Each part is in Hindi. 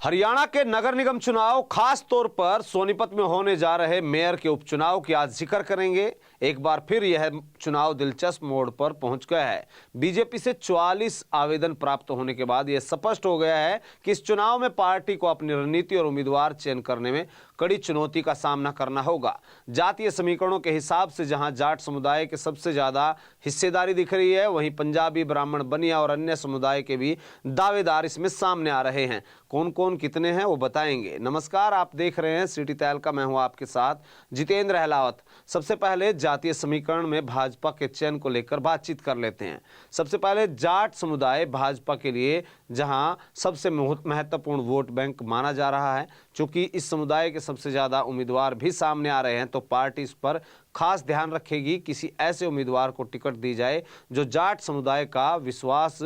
हरियाणा के नगर निगम चुनाव, खास तौर पर सोनीपत में होने जा रहे मेयर के उपचुनाव की आज जिक्र करेंगे। एक बार फिर यह चुनाव दिलचस्प मोड़ पर पहुंच गया है। बीजेपी से 44 आवेदन प्राप्त होने के बाद यह स्पष्ट हो गया है कि इस चुनाव में पार्टी को अपनी रणनीति और उम्मीदवार चयन करने में कड़ी चुनौती का सामना करना होगा। जातीय समीकरणों के हिसाब से जहां जाट समुदाय के सबसे ज्यादा हिस्सेदारी दिख रही है, वहीं पंजाबी, ब्राह्मण, बनिया और अन्य समुदाय के भी दावेदार इसमें सामने आ रहे हैं। कौन कौन कितने हैं वो बताएंगे। नमस्कार, आप देख रहे हैं सिटी तहलका। मैं हूं आपके साथ जितेंद्र अहलावत। सबसे पहले जातीय समीकरण में भाजपा के चयन को लेकर बातचीत कर लेते हैं। सबसे पहले जाट समुदाय भाजपा के लिए जहां सबसे महत्वपूर्ण वोट बैंक माना जा रहा है। चूंकि इस समुदाय के सबसे ज्यादा उम्मीदवार भी सामने आ रहे हैं, तो पार्टी इस पर खास ध्यान रखेगी। किसी ऐसे उम्मीदवार को टिकट दी जाए जो जाट समुदाय का विश्वास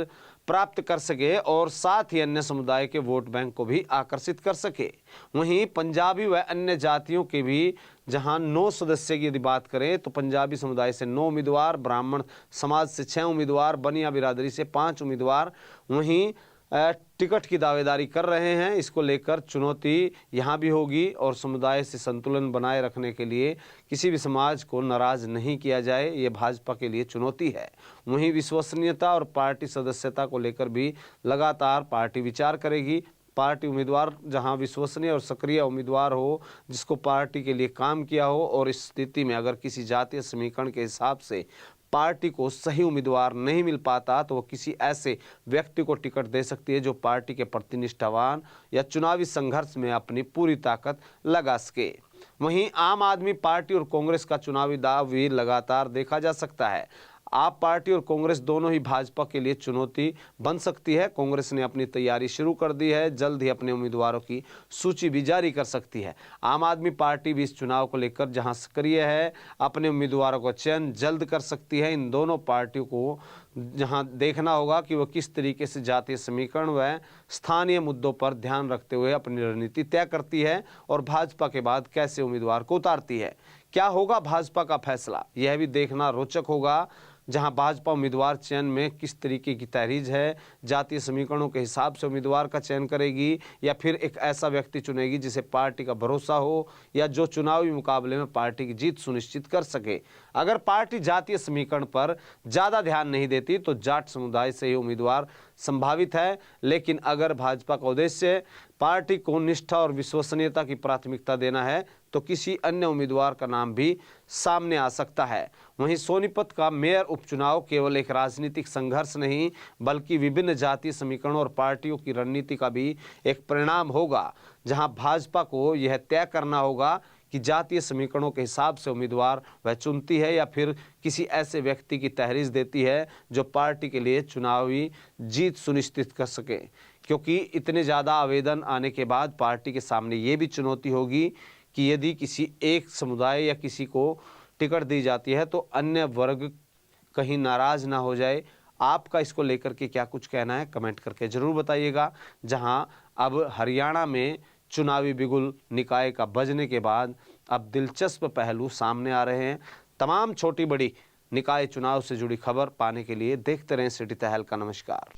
प्राप्त कर सके और साथ ही अन्य समुदाय के वोट बैंक को भी आकर्षित कर सके। वहीं पंजाबी व अन्य जातियों के भी जहां 9 सदस्य की यदि बात करें, तो पंजाबी समुदाय से 9 उम्मीदवार, ब्राह्मण समाज से 6 उम्मीदवार, बनिया बिरादरी से 5 उम्मीदवार वहीं टिकट की दावेदारी कर रहे हैं। इसको लेकर चुनौती यहाँ भी होगी और समुदाय से संतुलन बनाए रखने के लिए किसी भी समाज को नाराज नहीं किया जाए, ये भाजपा के लिए चुनौती है। वहीं विश्वसनीयता और पार्टी सदस्यता को लेकर भी लगातार पार्टी विचार करेगी। पार्टी उम्मीदवार जहां विश्वसनीय और सक्रिय उम्मीदवार हो, जिसको पार्टी के लिए काम किया हो, और इस स्थिति में अगर किसी जातीय समीकरण के हिसाब से पार्टी को सही उम्मीदवार नहीं मिल पाता, तो वो किसी ऐसे व्यक्ति को टिकट दे सकती है जो पार्टी के प्रति निष्ठावान या चुनावी संघर्ष में अपनी पूरी ताकत लगा सके। वहीं आम आदमी पार्टी और कांग्रेस का चुनावी दाव भी लगातार देखा जा सकता है। आप पार्टी और कांग्रेस दोनों ही भाजपा के लिए चुनौती बन सकती है। कांग्रेस ने अपनी तैयारी शुरू कर दी है, जल्द ही अपने उम्मीदवारों की सूची भी जारी कर सकती है। आम आदमी पार्टी भी इस चुनाव को लेकर जहां सक्रिय है, अपने उम्मीदवारों का चयन जल्द कर सकती है। इन दोनों पार्टियों को जहां देखना होगा कि वह किस तरीके से जातीय समीकरण व स्थानीय मुद्दों पर ध्यान रखते हुए अपनी रणनीति तय करती है और भाजपा के बाद कैसे उम्मीदवार को उतारती है। क्या होगा भाजपा का फैसला, यह भी देखना रोचक होगा। जहां भाजपा उम्मीदवार चयन में किस तरीके की तहरीज है, जातीय समीकरणों के हिसाब से उम्मीदवार का चयन करेगी या फिर एक ऐसा व्यक्ति चुनेगी जिसे पार्टी का भरोसा हो या जो चुनावी मुकाबले में पार्टी की जीत सुनिश्चित कर सके। अगर पार्टी जातीय समीकरण पर ज्यादा ध्यान नहीं देती तो जाट समुदाय से ही उम्मीदवार संभावित है। लेकिन अगर भाजपा का उद्देश्य पार्टी को निष्ठा और विश्वसनीयता की प्राथमिकता देना है, तो किसी अन्य उम्मीदवार का नाम भी सामने आ सकता है। वहीं सोनीपत का मेयर उपचुनाव केवल एक राजनीतिक संघर्ष नहीं, बल्कि विभिन्न जातीय समीकरणों और पार्टियों की रणनीति का भी एक परिणाम होगा। जहां भाजपा को यह तय करना होगा कि जातीय समीकरणों के हिसाब से उम्मीदवार वह चुनती है या फिर किसी ऐसे व्यक्ति की तहरीज देती है जो पार्टी के लिए चुनावी जीत सुनिश्चित कर सके। क्योंकि इतने ज़्यादा आवेदन आने के बाद पार्टी के सामने ये भी चुनौती होगी कि यदि किसी एक समुदाय या किसी को टिकट दी जाती है तो अन्य वर्ग कहीं नाराज ना हो जाए। आपका इसको लेकर के क्या कुछ कहना है, कमेंट करके जरूर बताइएगा। जहां अब हरियाणा में चुनावी बिगुल निकाय का बजने के बाद अब दिलचस्प पहलू सामने आ रहे हैं। तमाम छोटी बड़ी निकाय चुनाव से जुड़ी खबर पाने के लिए देखते रहें सिटी तहलका। नमस्कार।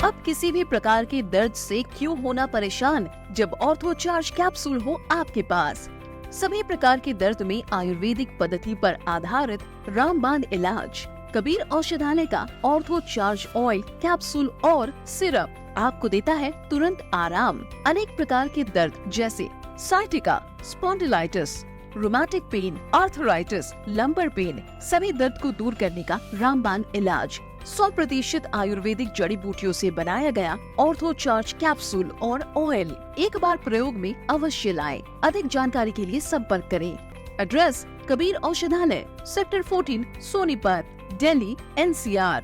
अब किसी भी प्रकार के दर्द से क्यों होना परेशान, जब ऑर्थो चार्ज कैप्सूल हो आपके पास। सभी प्रकार के दर्द में आयुर्वेदिक पद्धति पर आधारित रामबाण इलाज। कबीर औषधालय का ऑर्थो चार्ज ऑयल, कैप्सूल और सिरप आपको देता है तुरंत आराम। अनेक प्रकार के दर्द जैसे sciatica, spondylitis, rheumatic pain, arthritis, lumbar pain, सभी दर्द को दूर करने का रामबाण इलाज 100% आयुर्वेदिक जड़ी बूटियों से बनाया गया ऑर्थो चार्ज कैप्सूल और ऑयल एक बार प्रयोग में अवश्य लाएं। अधिक जानकारी के लिए संपर्क करें। एड्रेस: कबीर औषधालय, सेक्टर 14, सोनीपत, दिल्ली, NCR।